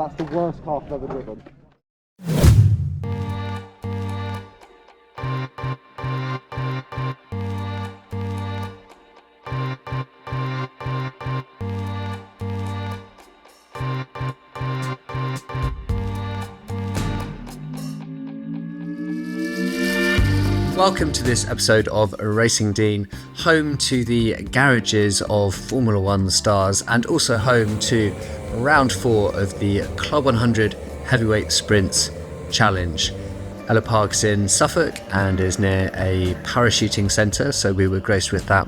That's the worst car I've ever driven. Welcome to this episode of Racing Dean, home to the garages of Formula One stars and also home to round 4 of the Club 100 Heavyweight Sprints Challenge. Ellough Park's in Suffolk and is near a parachuting centre, so we were graced with that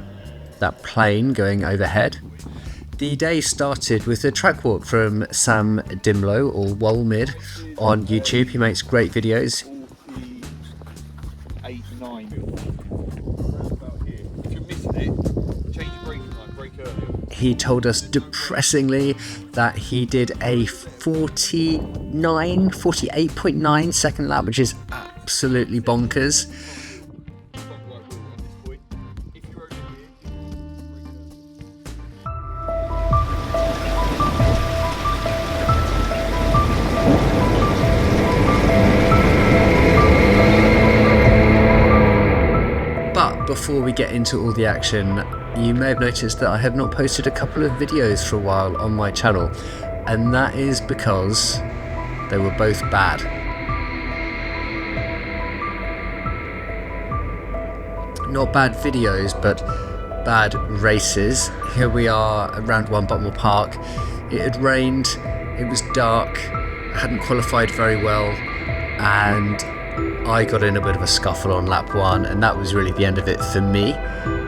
plane going overhead. The day started with a track walk from Sam Dimlow, or Wolmid, on YouTube. He makes great videos. 8, 9. About here. If you're missing it, change your braking line, brake earlier. He told us depressingly that he did a 48.9 second lap, which is absolutely bonkers. Before we get into all the action, you may have noticed that I have not posted a couple of videos for a while on my channel, and that is because they were both bad. Not bad videos, but bad races. Here we are at round 1 Butmore Park. It had rained, it was dark, I hadn't qualified very well, and I got in a bit of a scuffle on lap 1, and that was really the end of it for me.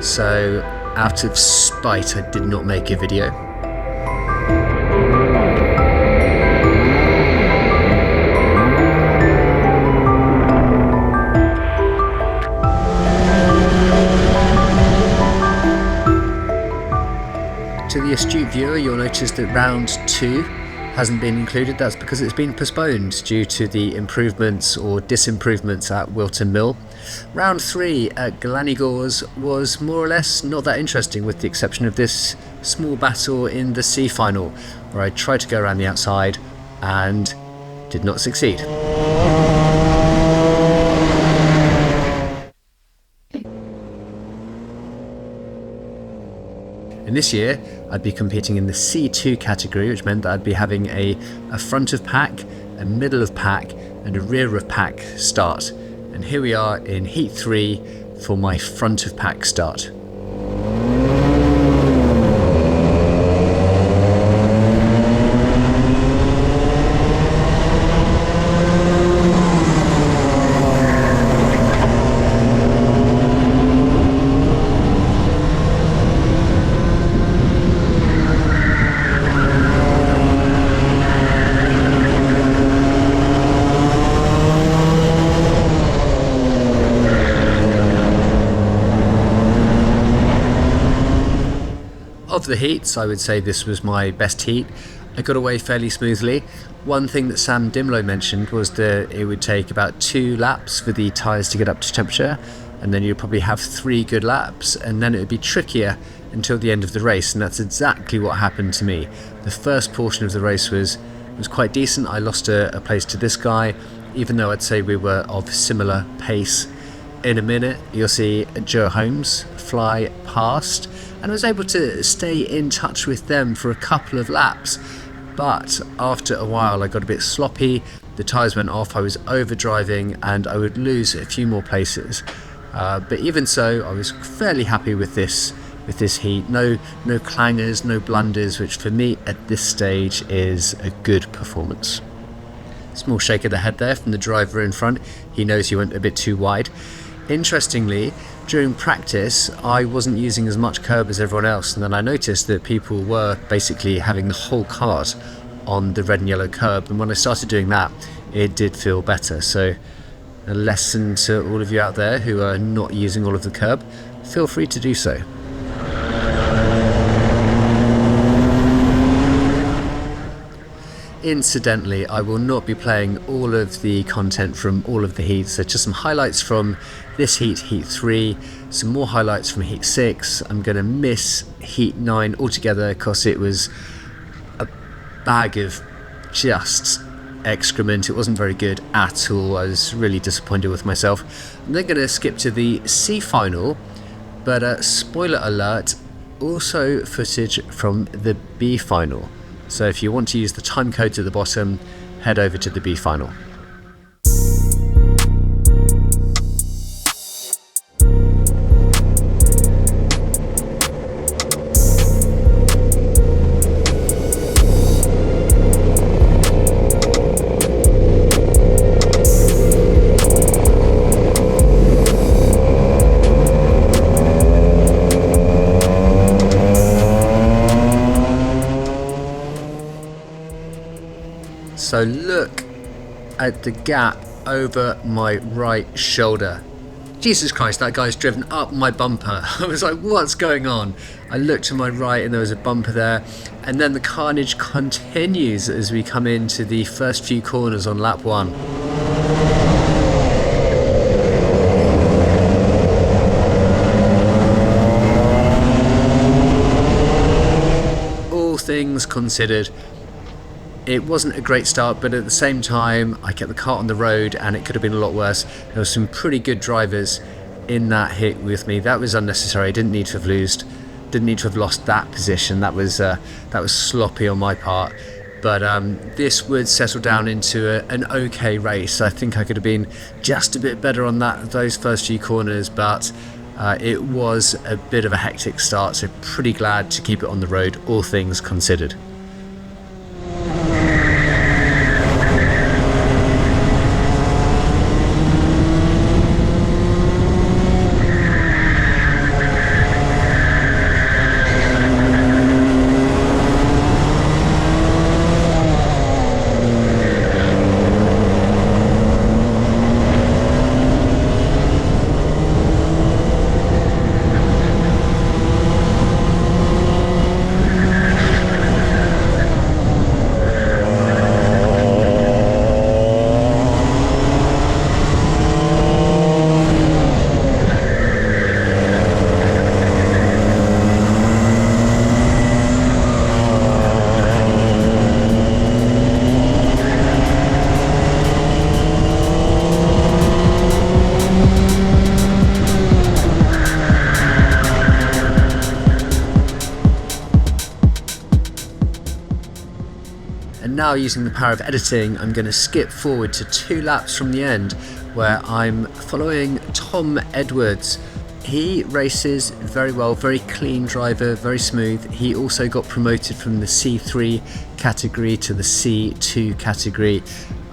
So out of spite, I did not make a video. To the astute viewer, you'll notice that round 2 hasn't been included. That's because it's been postponed due to the improvements or disimprovements at Wilton Mill. Round 3 at Glannygores was more or less not that interesting, with the exception of this small battle in the C final, where I tried to go around the outside and did not succeed. And this year, I'd be competing in the C2 category, which meant that I'd be having a front of pack, a middle of pack, and a rear of pack start. And here we are in Heat 3 for my front of pack start. Of the heats, I would say this was my best heat. I got away fairly smoothly. One thing that Sam Dimlow mentioned was that it would take about 2 laps for the tyres to get up to temperature, and then you'd probably have 3 good laps, and then it would be trickier until the end of the race, and that's exactly what happened to me. The first portion of the race was quite decent. I lost a place to this guy, even though I'd say we were of similar pace. In a minute, you'll see Joe Holmes fly past, and I was able to stay in touch with them for a couple of laps, but after a while I got a bit sloppy, the tyres went off, I was overdriving, and I would lose a few more places. But even so, I was fairly happy with this heat. No clangers, no blunders, which for me at this stage is a good performance. Small shake of the head there from the driver in front. He knows he went a bit too wide. Interestingly, during practice, I wasn't using as much curb as everyone else, and then I noticed that people were basically having the whole cart on the red and yellow curb, and when I started doing that, it did feel better. So a lesson to all of you out there who are not using all of the curb, feel free to do so. Incidentally, I will not be playing all of the content from all of the heats. So just some highlights from this heat, Heat 3, some more highlights from Heat 6. I'm going to miss Heat 9 altogether because it was a bag of just excrement. It wasn't very good at all. I was really disappointed with myself. I'm then going to skip to the C final, but spoiler alert, also footage from the B final. So if you want to use the time codes at the bottom, head over to the B final. So look at the gap over my right shoulder. Jesus Christ, that guy's driven up my bumper. I was like, what's going on? I looked to my right and there was a bumper there. And then the carnage continues as we come into the first few corners on lap 1. All things considered, it wasn't a great start, but at the same time I kept the car on the road and it could have been a lot worse. There were some pretty good drivers in that hit with me. That was unnecessary. I didn't need to have lost that position. That was sloppy on my part. But this would settle down into an okay race. I think I could have been just a bit better on those first few corners, but it was a bit of a hectic start, so pretty glad to keep it on the road, all things considered. Now, using the power of editing, I'm going to skip forward to 2 laps from the end where I'm following Tom Edwards. He races very well, very clean driver, very smooth. He also got promoted from the C3 category to the C2 category,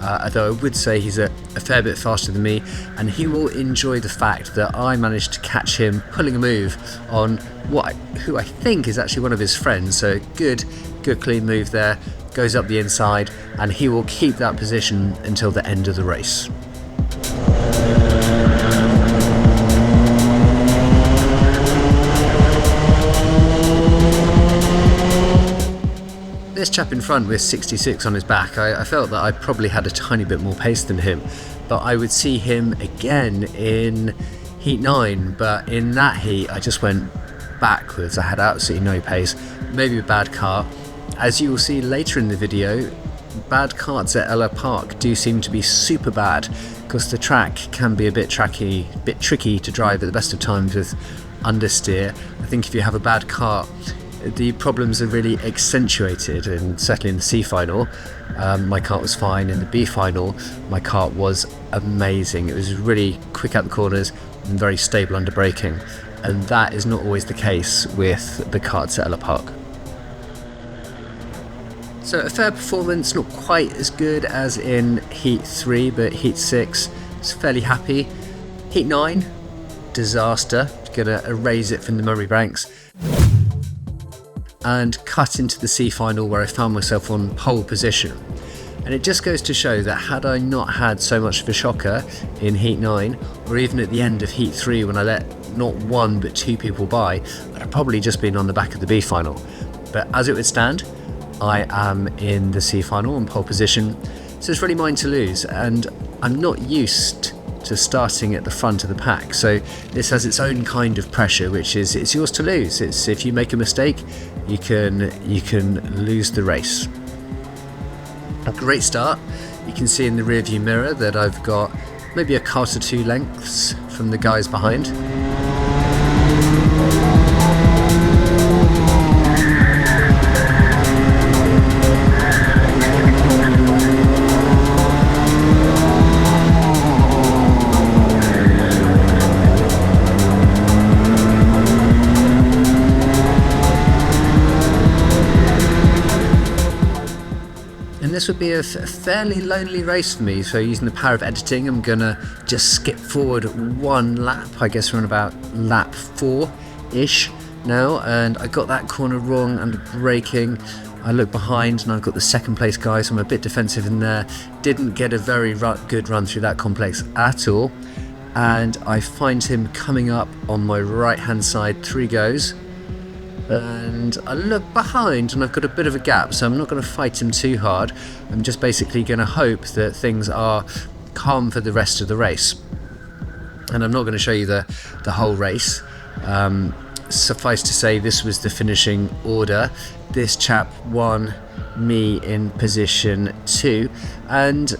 although I would say he's a fair bit faster than me, and he will enjoy the fact that I managed to catch him pulling a move on who I think is actually one of his friends. So good clean move there. Goes up the inside, and he will keep that position until the end of the race. This chap in front with 66 on his back, I felt that I probably had a tiny bit more pace than him, but I would see him again in Heat 9, but in that heat I just went backwards. I had absolutely no pace, maybe a bad car. As you will see later in the video, bad karts at Ellough Park do seem to be super bad because the track can be a bit tricky to drive at the best of times with understeer. I think if you have a bad kart, the problems are really accentuated, and certainly in the C final, my kart was fine. In the B final, my kart was amazing. It was really quick out the corners and very stable under braking, and that is not always the case with the karts at Ellough Park. So a fair performance, not quite as good as in Heat 3, but Heat 6, was fairly happy. Heat 9, disaster, gonna erase it from the memory banks. And cut into the C final where I found myself on pole position. And it just goes to show that had I not had so much of a shocker in Heat 9, or even at the end of Heat 3 when I let not 1 but 2 people by, I'd have probably just been on the back of the B final. But as it would stand, I am in the C final on pole position, so it's really mine to lose, and I'm not used to starting at the front of the pack, so this has its own kind of pressure, which is it's yours to lose. It's if you make a mistake, you can lose the race. A great start. You can see in the rearview mirror that I've got maybe a car to 2 lengths from the guys behind. This would be a fairly lonely race for me, so using the power of editing I'm gonna just skip forward 1 lap. I guess we're on about lap 4-ish now, and I got that corner wrong under braking. I look behind and I've got the 2nd place guy, so I'm a bit defensive in there. Didn't get a very good run through that complex at all, and I find him coming up on my right hand side 3 goes. And I look behind and I've got a bit of a gap, so I'm not going to fight him too hard. I'm just basically going to hope that things are calm for the rest of the race. And I'm not going to show you the whole race. Suffice to say, this was the finishing order. This chap won, me in position 2, and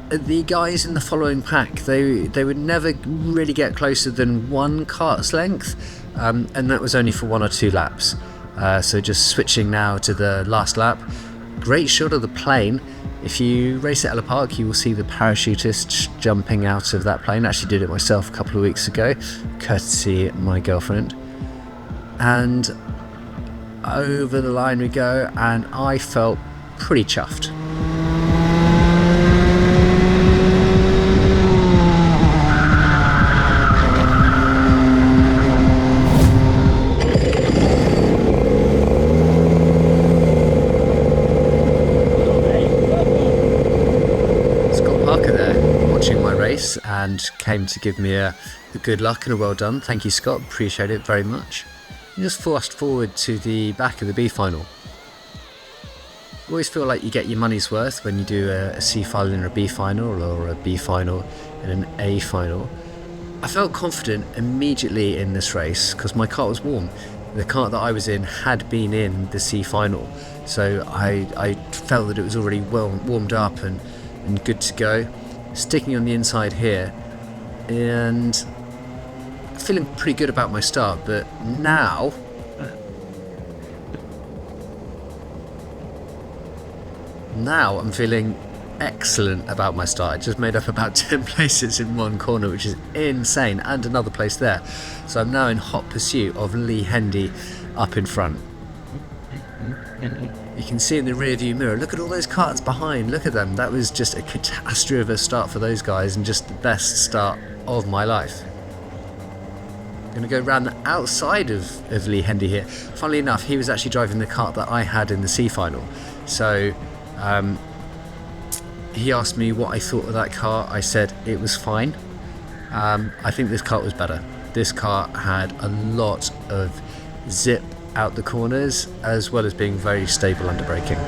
the guys in the following pack, they would never really get closer than 1 cart's length. And that was only for 1 or 2 laps. So just switching now to the last lap. Great shot of the plane. If you race at Ellough Park, you will see the parachutist jumping out of that plane. Actually did it myself a couple of weeks ago, courtesy my girlfriend. And over the line we go, and I felt pretty chuffed. And came to give me a good luck and a well done. Thank you, Scott, appreciate it very much. And just fast forward to the back of the B final. You always feel like you get your money's worth when you do a C final in a B final, or a B final in an A final. I felt confident immediately in this race because my car was warm. The car that I was in had been in the C final, so I felt that it was already well warmed up and good to go. Sticking on the inside here and feeling pretty good about my start, but now I'm feeling excellent about my start. I just made up about 10 places in 1 corner, which is insane, and another place there. So I'm now in hot pursuit of Lee Hendy up in front. You can see in the rear view mirror, look at all those karts behind, look at them. That was just a catastrophe of a start for those guys, and just the best start of my life. I'm going to go around the outside of Lee Hendy here. Funnily enough, he was actually driving the kart that I had in the C final. So he asked me what I thought of that car. I said it was fine. I think this kart was better. This car had a lot of zip out the corners, as well as being very stable under braking.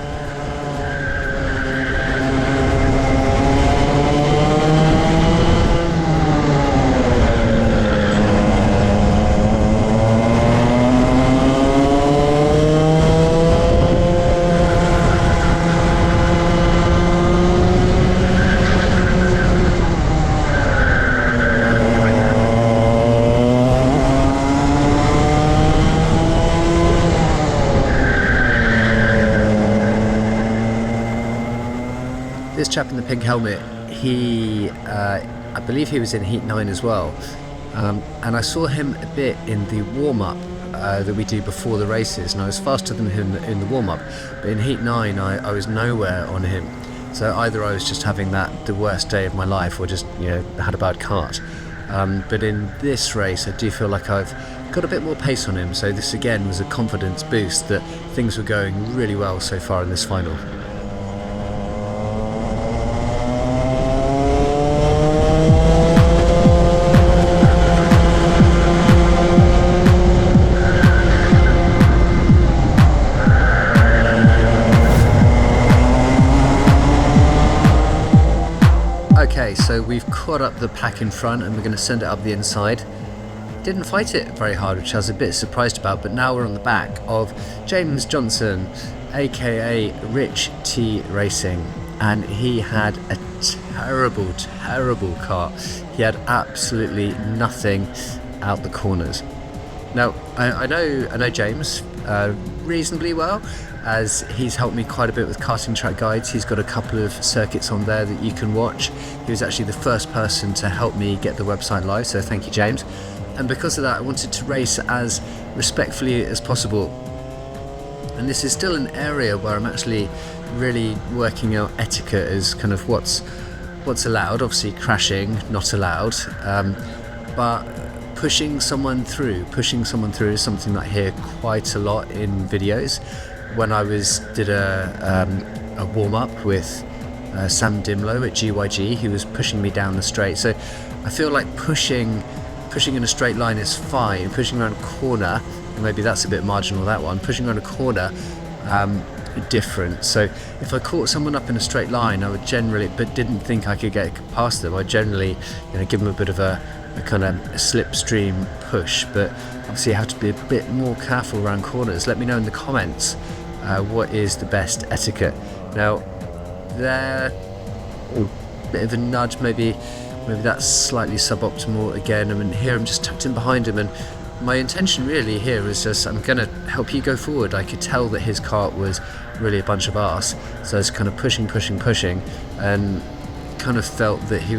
This chap in the pink helmet, I believe he was in Heat 9 as well, and I saw him a bit in the warm-up that we do before the races, and I was faster than him in the warm-up, but in Heat 9 I was nowhere on him. So either I was just having the worst day of my life, or just had a bad kart. But in this race I do feel like I've got a bit more pace on him, so this again was a confidence boost that things were going really well so far in this final. Okay, so we've caught up the pack in front and we're going to send it up the inside. Didn't fight it very hard, which I was a bit surprised about, but now we're on the back of James Johnson, aka Rich T Racing, and he had a terrible kart. He had absolutely nothing out the corners. Now I know James reasonably well, as he's helped me quite a bit with karting track guides. He's got a couple of circuits on there that you can watch. He was actually the first person to help me get the website live, so thank you, James. And because of that, I wanted to race as respectfully as possible. And this is still an area where I'm actually really working out etiquette as kind of what's allowed. Obviously crashing not allowed, but pushing someone through is something that I hear quite a lot in videos. When I did a warm-up with Sam Dimlow at GYG, he was pushing me down the straight. So I feel like pushing in a straight line is fine. Pushing around a corner, maybe that's a bit marginal, that one. Pushing around a corner, different. So if I caught someone up in a straight line, I would generally, but didn't think I could get past them, I'd generally, give them a bit of a kind of slipstream push. But obviously you have to be a bit more careful around corners. Let me know in the comments what is the best etiquette. Now there, bit of a nudge, maybe that's slightly suboptimal again. I mean, here I'm just tucked in behind him, and my intention really here is just, I'm going to help you go forward. I could tell that his kart was really a bunch of arse, so I was kind of pushing, and kind of felt that he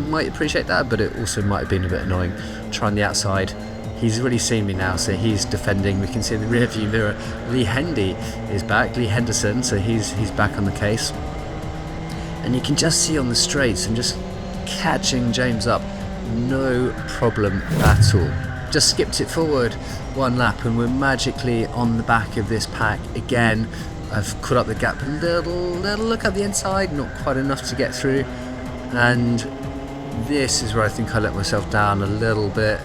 might appreciate that, but it also might have been a bit annoying. Trying the outside. He's really seen me now, so he's defending. We can see in the rear view mirror Lee Hendy is back, Lee Henderson, so he's back on the case. And you can just see on the straights and just catching James up, no problem at all. Just skipped it forward one lap and we're magically on the back of this pack again. I've caught up the gap a little look at the inside, not quite enough to get through, and this is where I think I let myself down a little bit.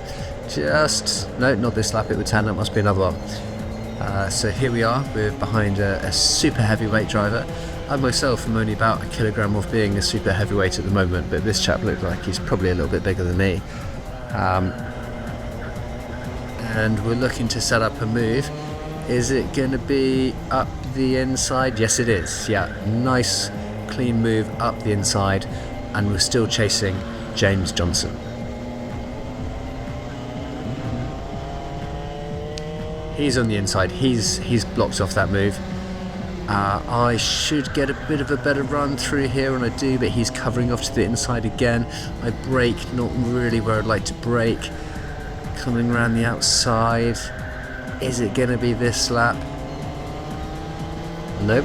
No, not this lap, it would 10, that must be another one. So here we are, we're behind a super heavyweight driver. I myself am only about a kilogram off being a super heavyweight at the moment, but this chap looks like he's probably a little bit bigger than me. And we're looking to set up a move. Is it going to be up the inside? Yes it is, yeah, nice clean move up the inside, and we're still chasing James Johnson. He's on the inside, he's blocked off that move. I should get a bit of a better run through here, and I do, but he's covering off to the inside again. I brake not really where I'd like to brake. Coming around the outside. Is it going to be this lap? Nope.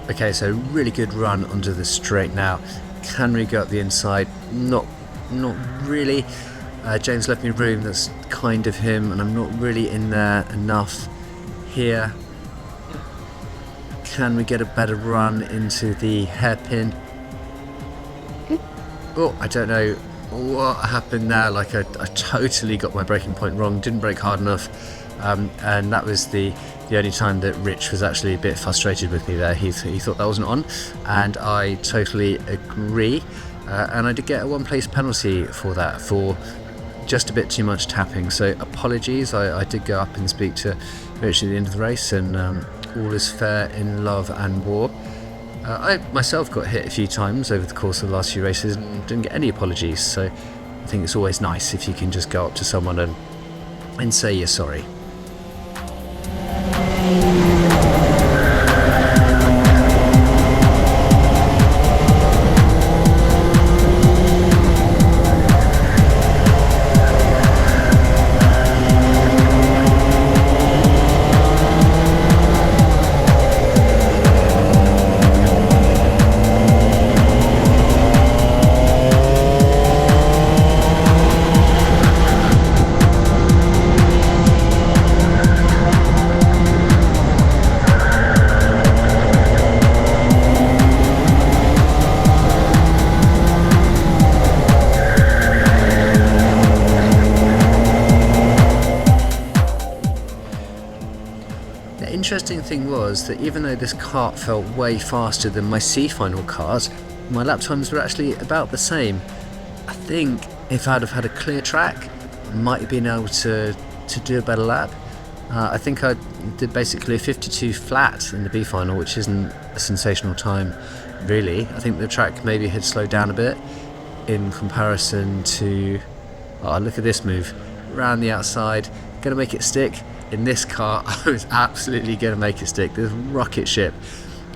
Okay, so really good run onto the straight now. Can we go up the inside? Not really. James left me room, that's kind of him, and I'm not really in there enough here. Can we get a better run into the hairpin? Oh, I don't know what happened there. Like I totally got my braking point wrong, didn't brake hard enough. And that was the only time that Rich was actually a bit frustrated with me there. He thought that wasn't on, and I totally agree. And I did get a one-place penalty for that, for just a bit too much tapping. So apologies. I did go up and speak to Rich at the end of the race, and all is fair in love and war. I myself got hit a few times over the course of the last few races and didn't get any apologies. So I think it's always nice if you can just go up to someone and say you're sorry. interesting thing was that even though this kart felt way faster than my C-final kart, my lap times were actually about the same. I think if I'd have had a clear track, I might have been able to do a better lap. I think I did basically a 52 flat in the B final, which isn't a sensational time really. I think the track maybe had slowed down a bit in comparison to, oh, look at this move, round the outside, gonna make it stick. In this car I was absolutely gonna make it stick, this rocket ship.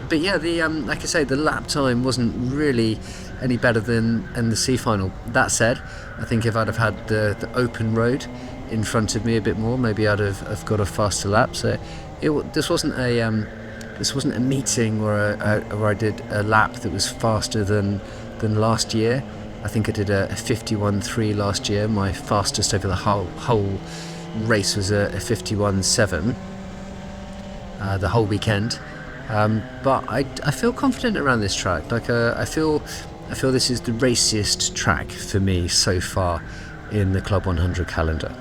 But yeah, the like I say, the lap time wasn't really any better than in the C final. That said, I think if I'd have had the open road in front of me a bit more, maybe I'd have got a faster lap. So this wasn't a meeting where I did a lap that was faster than last year. I think I did a 51.3 last year. My fastest over the whole race was a 51.7 the whole weekend. But I feel confident around this track. Like I feel this is the raciest track for me so far in the Club 100 calendar.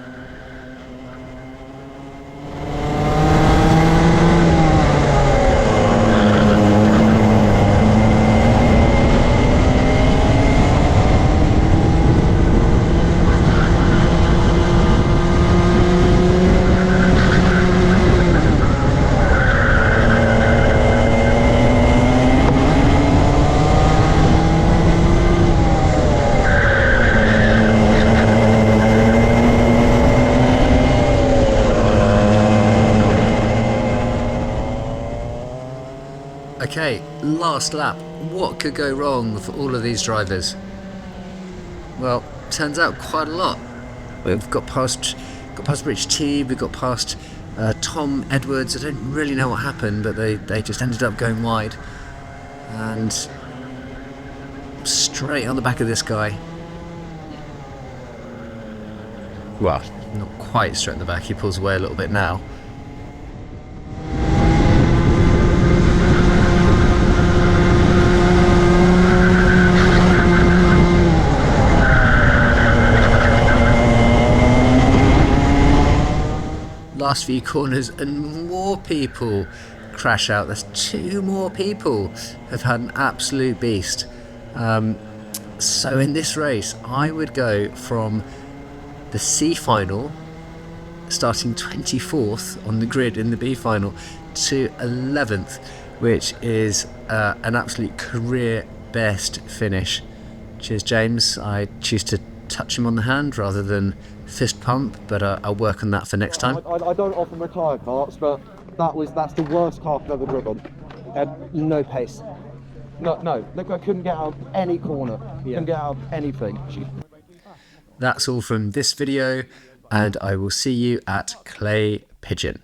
Okay, last lap. What could go wrong for all of these drivers? Well, turns out quite a lot. We've got past Rich T, we got past Tom Edwards. I don't really know what happened, but they just ended up going wide. And straight on the back of this guy. Well, not quite straight on the back, he pulls away a little bit now. Last few corners and more people crash out. There's 2 more people have had an absolute beast. So in this race I would go from the C final, starting 24th on the grid in the B final, to 11th, which is an absolute career best finish. Cheers, James. I choose to touch him on the hand rather than fist pump, but I'll work on that for next time. I don't often retire karts, but that's the worst kart I've ever driven. Had no pace. No, look, I couldn't get out of any corner. Couldn't get out of anything. That's all from this video, and I will see you at Clay Pigeon.